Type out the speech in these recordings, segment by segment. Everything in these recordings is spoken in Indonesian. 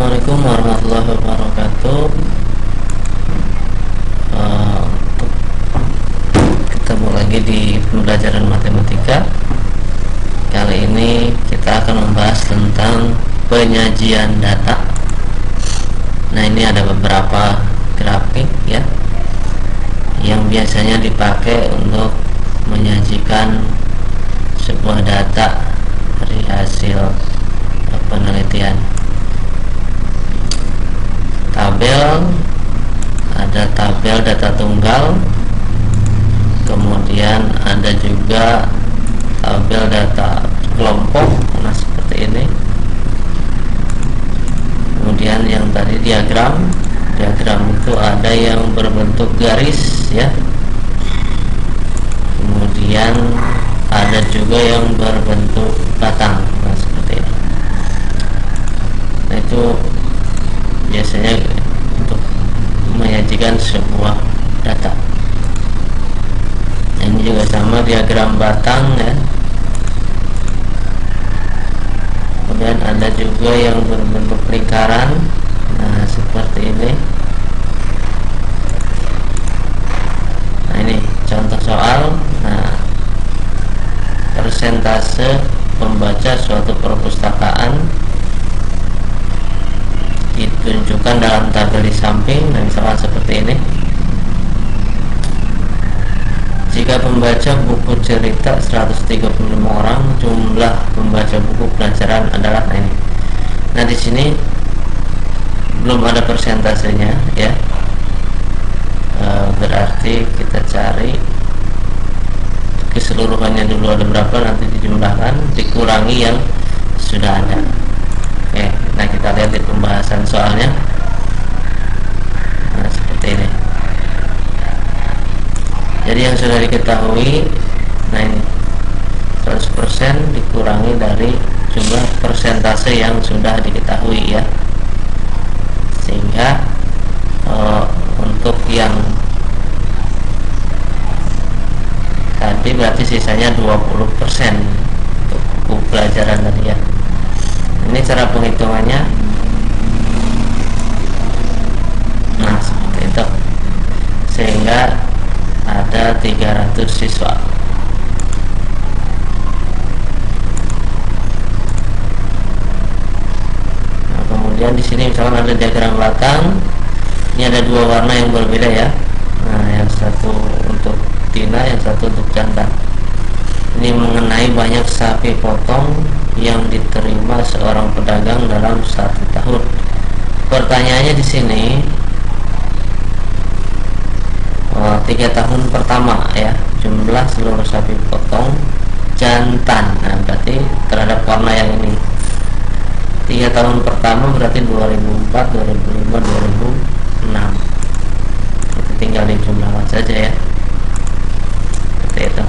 Assalamualaikum warahmatullahi wabarakatuh. Ketemu lagi di pembelajaran matematika. Kali ini kita akan membahas tentang penyajian data. Nah, ini ada beberapa grafik ya yang biasanya dipakai untuk menyajikan sebuah data dari hasil penelitian. Tabel, ada tabel data tunggal, kemudian ada juga tabel data kelompok, nah seperti ini. Kemudian yang tadi diagram itu ada yang berbentuk garis ya, kemudian ada juga yang berbentuk batang, nah seperti ini. Nah, itu biasanya untuk menyajikan sebuah data. Ini juga sama, diagram batang ya. Kemudian ada juga yang berbentuk lingkaran, nah seperti ini. Nah, ini contoh soal. Nah, persentase pembaca suatu perpustakaan ditunjukkan dalam tabel di samping. Nah, misalkan seperti ini. Jika pembaca buku cerita 135 orang, jumlah pembaca buku pelajaran adalah ini. Nah, di sini belum ada persentasenya ya. Berarti kita cari keseluruhannya dulu, ada berapa, nanti dijumlahkan dikurangi yang sudah ada. Oke, nah kita lihat di pembahasan soalnya. Nah, seperti ini. Jadi yang sudah diketahui, nah ini 100% dikurangi dari jumlah persentase yang sudah diketahui ya. Sehingga untuk yang tadi berarti sisanya 20% untuk buku pelajaran tadi ya. Ini cara penghitungannya. Nah, seperti itu. Sehingga ada 300 siswa. Nah, kemudian di sini misalkan ada diagram batang. Ini ada dua warna yang berbeda ya. Nah, yang satu untuk betina, yang satu untuk jantan. Ini mengenai banyak sapi potong yang diterima seorang pedagang dalam 1 tahun. Pertanyaannya di sini 3 tahun pertama ya, jumlah seluruh sapi potong jantan. Nah, berarti terhadap warna yang ini 3 tahun pertama berarti 2004, 2005, 2006. Itu tinggal dijumlahkan saja ya, seperti itu.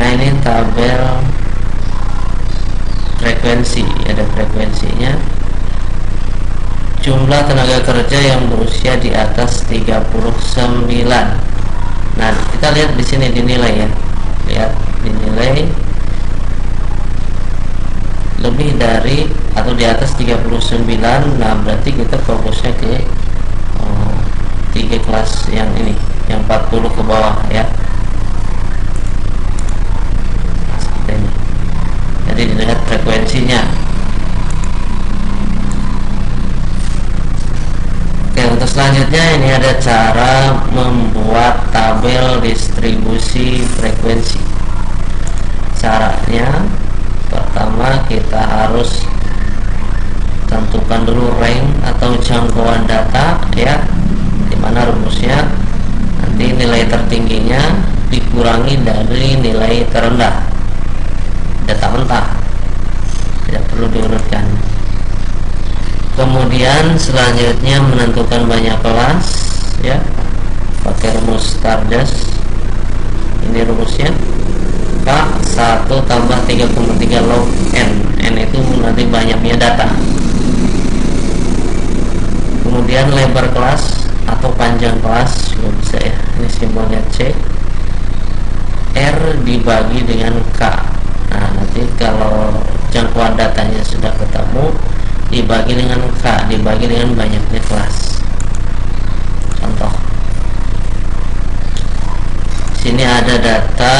Nah, ini tabel frekuensi, ada frekuensinya. Jumlah tenaga kerja yang berusia di atas 39. Nah, kita lihat di sini dinilai ya. Lihat dinilai lebih dari atau di atas 39. Nah, berarti kita fokusnya ke 3 kelas yang ini, yang 40 ke bawah ya. Jadi dilihat frekuensinya. Oke, untuk selanjutnya ini ada cara membuat tabel distribusi frekuensi. Caranya pertama kita harus tentukan dulu range atau jangkauan data ya, dimana rumusnya nanti nilai tertingginya dikurangi dari nilai terendah. Data mentah tidak perlu diurutkan. Kemudian selanjutnya menentukan banyak kelas ya, pakai rumus Stardust. Ini rumusnya K1 tambah 3,3 log N. N itu nanti banyaknya data. Kemudian lebar kelas atau panjang kelas juga bisa ya, ini simbolnya C. R dibagi dengan K. Nah, nanti kalau jangkauan datanya sudah ketemu, dibagi dengan K, dibagi dengan banyaknya kelas. Contoh, sini ada data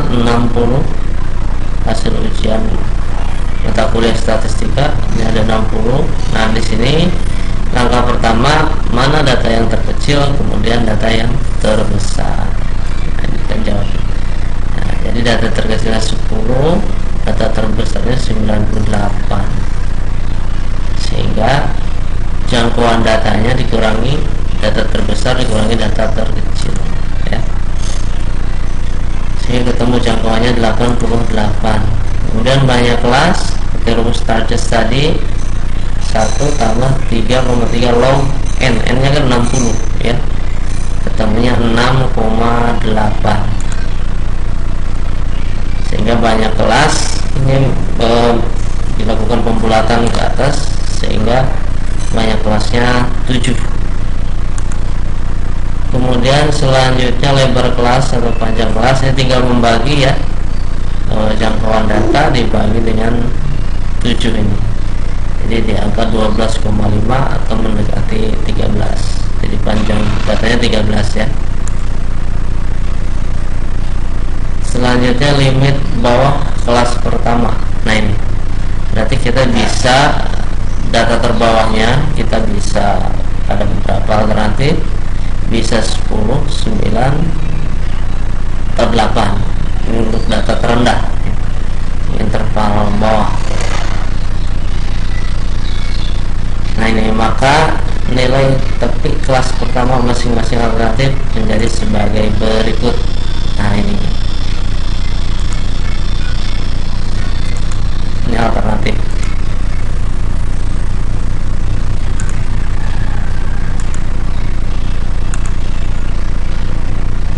60 hasil ujian mata kuliah statistika, ini ada 60. Nah, di sini langkah pertama, mana data yang terkecil, kemudian data yang terbesar. Nah, ini kita jawab. Nah, jadi data terkecilnya 10, data terbesarnya 98, sehingga jangkauan datanya dikurangi data terbesar dikurangi data terkecil, ya, sehingga ketemu jangkauannya 88. Kemudian banyak kelas, pakai rumus Sturges tadi, 1 tambah 3,3 log n, n nya kan 60, ya, ketemunya 6,8, sehingga banyak kelas ini dilakukan pembulatan ke atas sehingga banyak kelasnya 7. Kemudian selanjutnya lebar kelas atau panjang kelas, ini tinggal membagi, ya, jangkauan data dibagi dengan 7 ini, jadi di angka 12,5 atau mendekati 13, jadi panjang datanya 13, ya. Selanjutnya limit bawah kelas pertama. Nah, ini berarti kita bisa data terbawahnya kita bisa ada beberapa alternatif, bisa 10, 9, atau 8. Ini untuk data terendah, interval bawah. Nah, ini maka nilai tepi kelas pertama masing-masing alternatif menjadi sebagai berikut. Nah, ini alternatif.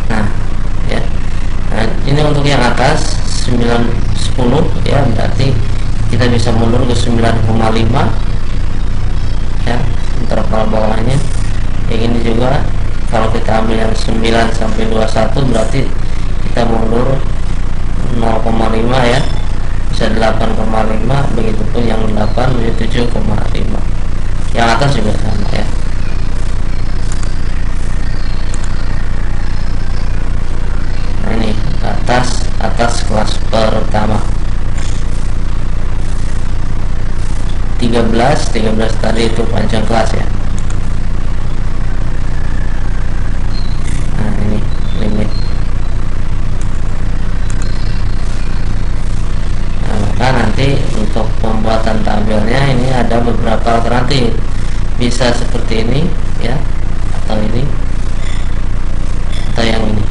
Nah, ya. Nah, ini untuk yang atas 9, 10, ya, berarti kita bisa mundur ke 9,5, ya, interval bawahnya. Yang ini juga kalau kita ambil yang 9 sampai 21 berarti kita mundur 0,5, ya, bisa 8,5, begitupun yang 8 menjadi 7,5. Yang atas juga sama, ya. Nah, ini atas kelas pertama 13 tadi itu panjang kelas, ya. Nah, ini limit. Nah, nanti untuk pembuatan tabelnya ini ada beberapa alternatif, bisa seperti ini, ya, atau ini, atau yang ini.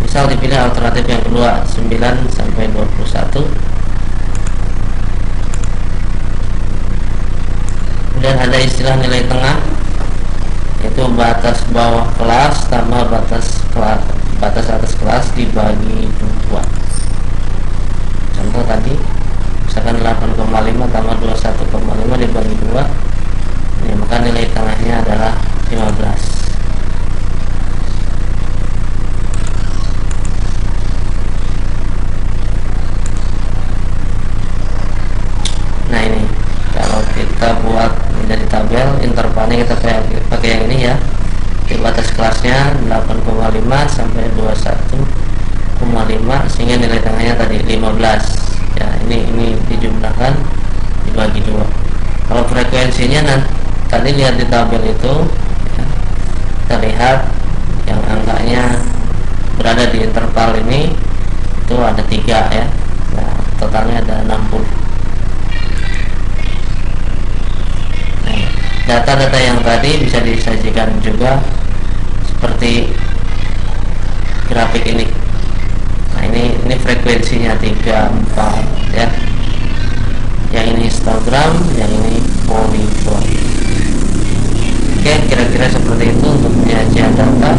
Misal dipilih alternatif yang kedua 9 sampai 21. Kemudian ada istilah nilai tengah, yaitu batas bawah kelas tambah batas atas kelas dibagi 2. Contoh tadi misalkan 8,5 tambah 21,5 dibagi 2, ini maka nilai tengahnya adalah 15. Nah, ini kalau kita buat menjadi tabel, intervalnya kita pakai yang ini, ya. Di batas kelasnya 8,5 sampai 21,5, sehingga nilai tengahnya tadi 15, ya. Ini dijumlahkan dibagi 2. Kalau frekuensinya tadi lihat di tabel itu, ya, kita lihat yang angkanya berada di interval ini itu ada 3, ya. Nah, totalnya ada 60. Data-data yang tadi bisa disajikan juga seperti grafik ini. Nah, ini frekuensinya 3, 4, ya. Yang ini histogram, yang ini polygon. Oke, kira-kira seperti itu untuk penyajian data.